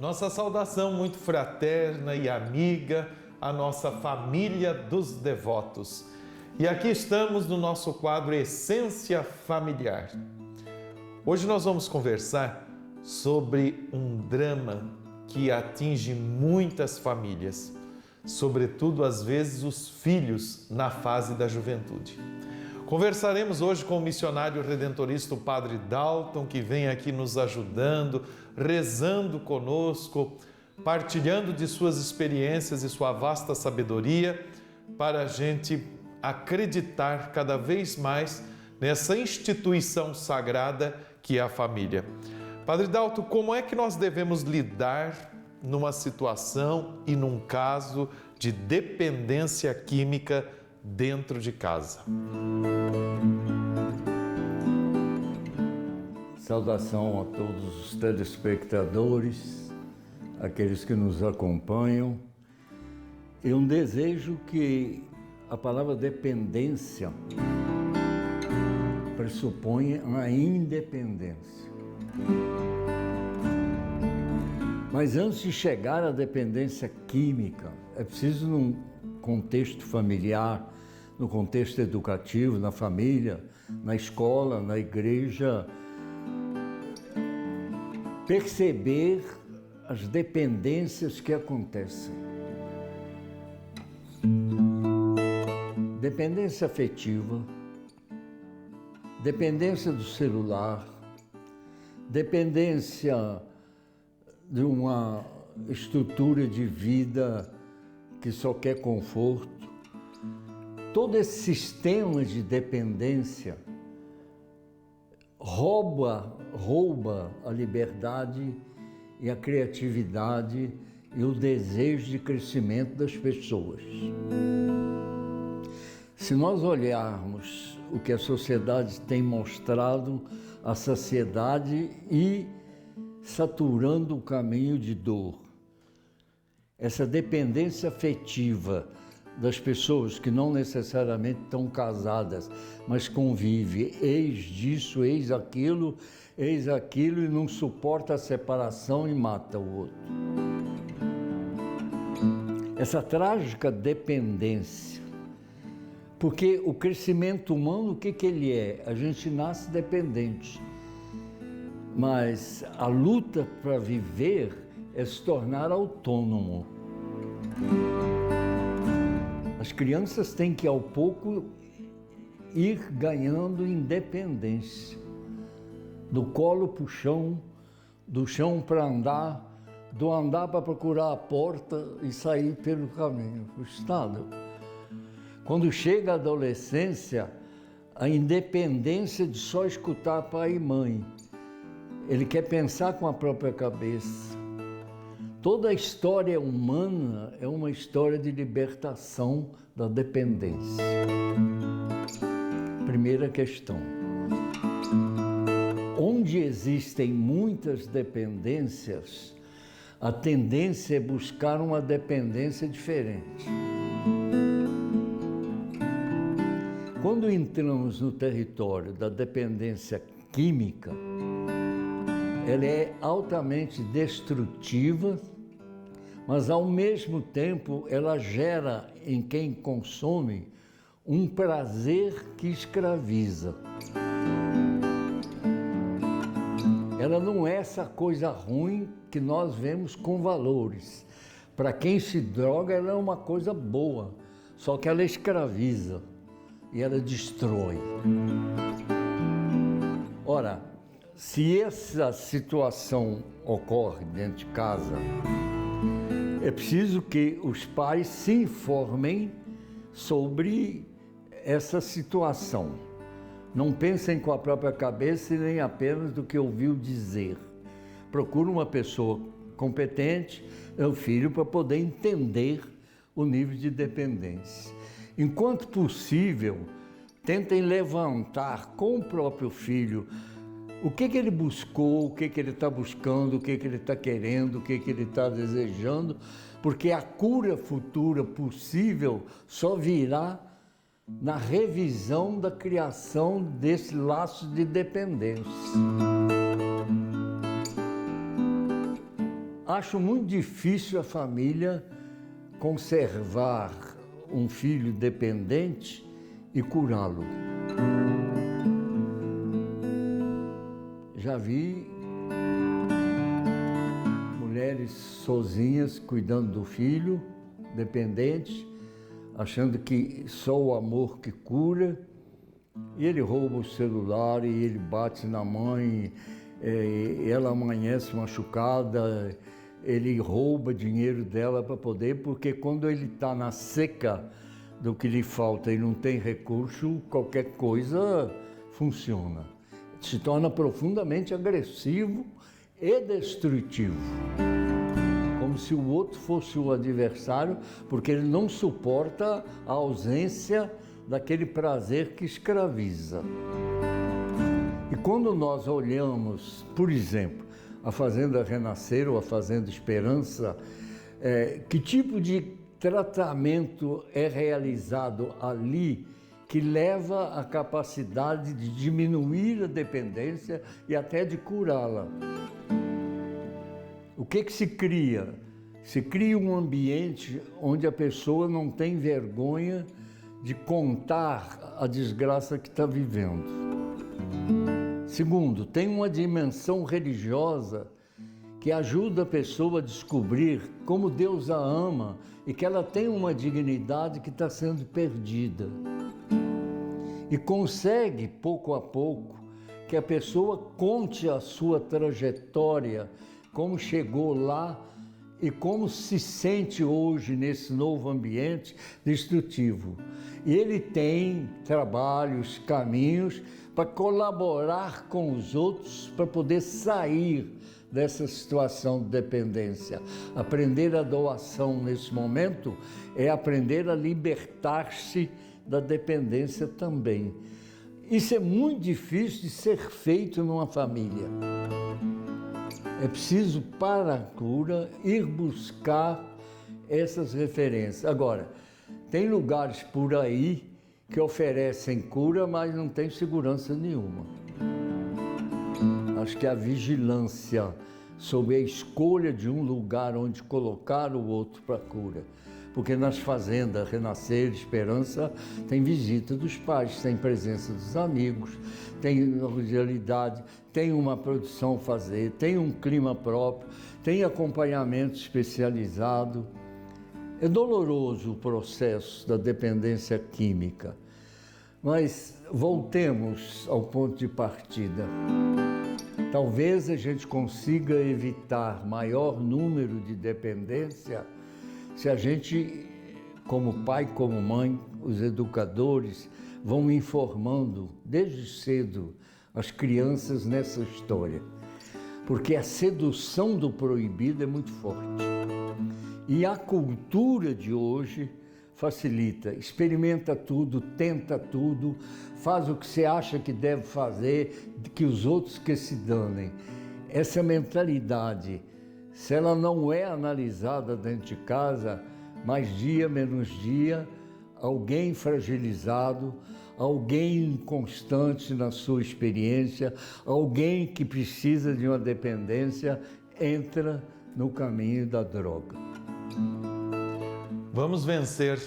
Nossa saudação muito fraterna e amiga à nossa família dos devotos. E aqui estamos no nosso quadro Essência Familiar. Hoje nós vamos conversar sobre um drama que atinge muitas famílias, sobretudo às vezes os filhos na fase da juventude. Conversaremos hoje com o missionário redentorista, o Padre Dalton, que vem aqui nos ajudando, rezando conosco, partilhando de suas experiências e sua vasta sabedoria para a gente acreditar cada vez mais nessa instituição sagrada que é a família. Padre Dalton, como é que nós devemos lidar numa situação e num caso de dependência química dentro de casa? Saudação a todos os telespectadores, aqueles que nos acompanham. Eu desejo que a palavra dependência pressupõe a independência. Mas antes de chegar à dependência química, é preciso, num contexto familiar, no contexto educativo, na família, na escola, na igreja, perceber as dependências que acontecem. Dependência afetiva, dependência do celular, dependência de uma estrutura de vida que só quer conforto. Todo esse sistema de dependência rouba a liberdade e a criatividade e o desejo de crescimento das pessoas. Se nós olharmos o que a sociedade tem mostrado, a saciedade e saturando o caminho de dor, essa dependência afetiva das pessoas que não necessariamente estão casadas, mas convivem, eis disso, eis aquilo, e não suporta a separação e mata o outro. Essa trágica dependência, porque o crescimento humano, o que ele é? A gente nasce dependente, mas a luta para viver é se tornar autônomo. As crianças têm que, ao pouco, ir ganhando independência. Do colo para o chão, do chão para andar, do andar para procurar a porta e sair pelo caminho. Frustrado. Quando chega a adolescência, a independência de só escutar pai e mãe. Ele quer pensar com a própria cabeça. Toda a história humana é uma história de libertação da dependência. Primeira questão. Onde existem muitas dependências, a tendência é buscar uma dependência diferente. Quando entramos no território da dependência química, ela é altamente destrutiva, mas ao mesmo tempo ela gera em quem consome um prazer que escraviza. Ela não é essa coisa ruim que nós vemos com valores. Para quem se droga, ela é uma coisa boa, só que ela escraviza e ela destrói. Ora, se essa situação ocorre dentro de casa, é preciso que os pais se informem sobre essa situação. Não pensem com a própria cabeça e nem apenas do que ouviu dizer. Procure uma pessoa competente, é o filho, para poder entender o nível de dependência. Enquanto possível, tentem levantar com o próprio filho o que ele buscou, o que ele está buscando, o que ele está querendo, o que ele está desejando, porque a cura futura possível só virá na revisão da criação desse laço de dependência. Acho muito difícil a família conservar um filho dependente e curá-lo. Já vi mulheres sozinhas cuidando do filho, dependentes, achando que só o amor que cura, e ele rouba o celular, e ele bate na mãe, ela amanhece machucada, ele rouba dinheiro dela para poder, porque quando ele está na seca do que lhe falta e não tem recurso, qualquer coisa funciona. Se torna profundamente agressivo e destrutivo, como se o outro fosse o adversário, porque ele não suporta a ausência daquele prazer que escraviza. E quando nós olhamos, por exemplo, a Fazenda Renascer ou a Fazenda Esperança, que tipo de tratamento é realizado ali que leva à capacidade de diminuir a dependência e até de curá-la? O que se cria? Se cria um ambiente onde a pessoa não tem vergonha de contar a desgraça que está vivendo. Segundo, tem uma dimensão religiosa que ajuda a pessoa a descobrir como Deus a ama e que ela tem uma dignidade que está sendo perdida. E consegue, pouco a pouco, que a pessoa conte a sua trajetória, como chegou lá e como se sente hoje nesse novo ambiente destrutivo. E ele tem trabalhos, caminhos para colaborar com os outros para poder sair dessa situação de dependência. Aprender a doação nesse momento é aprender a libertar-se da dependência também. Isso é muito difícil de ser feito numa família. É preciso, para a cura, ir buscar essas referências. Agora, tem lugares por aí que oferecem cura, mas não tem segurança nenhuma. Acho que a vigilância sobre a escolha de um lugar onde colocar o outro para a cura. Porque nas fazendas Renascer, Esperança, tem visita dos pais, tem presença dos amigos, tem realidade, tem uma produção a fazer, tem um clima próprio, tem acompanhamento especializado. É doloroso o processo da dependência química, mas voltemos ao ponto de partida. Talvez a gente consiga evitar maior número de dependência se a gente, como pai, como mãe, os educadores, vão informando desde cedo as crianças nessa história. Porque a sedução do proibido é muito forte. E a cultura de hoje facilita, experimenta tudo, tenta tudo, faz o que você acha que deve fazer, que os outros que se danem. Essa mentalidade, se ela não é analisada dentro de casa, mais dia, menos dia, alguém fragilizado, alguém inconstante na sua experiência, alguém que precisa de uma dependência, entra no caminho da droga. Vamos vencer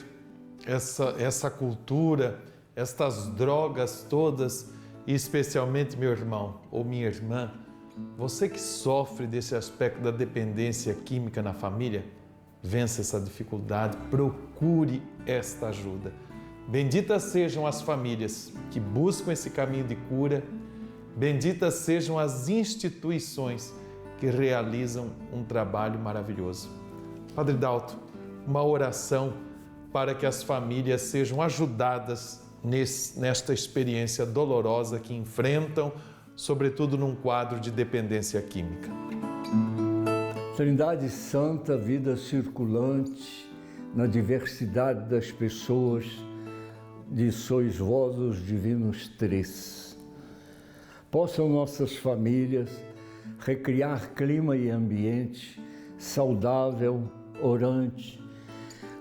essa cultura, estas drogas todas, e especialmente, meu irmão ou minha irmã, você que sofre desse aspecto da dependência química na família, vença essa dificuldade, procure esta ajuda. Benditas sejam as famílias que buscam esse caminho de cura, benditas sejam as instituições que realizam um trabalho maravilhoso. Padre Dalto, uma oração para que as famílias sejam ajudadas nesta experiência dolorosa que enfrentam, sobretudo num quadro de dependência química. Trindade Santa, vida circulante, na diversidade das pessoas, de sois vós os divinos três. Possam nossas famílias recriar clima e ambiente saudável, orante,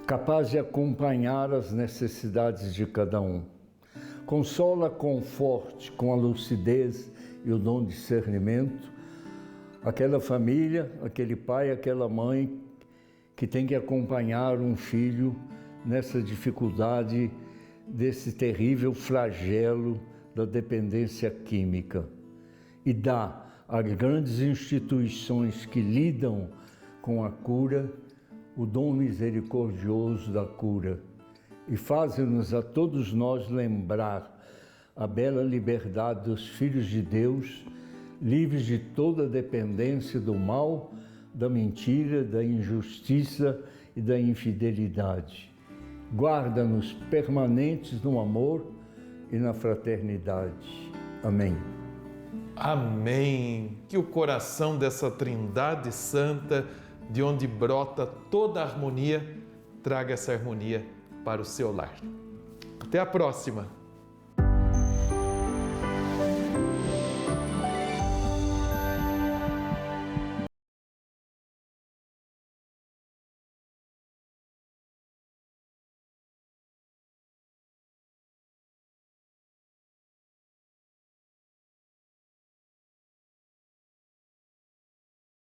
capaz de acompanhar as necessidades de cada um. Consola, conforte com a lucidez e o dom de discernimento aquela família, aquele pai, aquela mãe que tem que acompanhar um filho nessa dificuldade desse terrível flagelo da dependência química. E dá às grandes instituições que lidam com a cura o dom misericordioso da cura e faz-nos a todos nós lembrar a bela liberdade dos filhos de Deus, livres de toda dependência do mal, da mentira, da injustiça e da infidelidade. Guarda-nos permanentes no amor e na fraternidade. Amém. Amém. Que o coração dessa Trindade Santa, de onde brota toda a harmonia, traga essa harmonia para o seu lar. Até a próxima.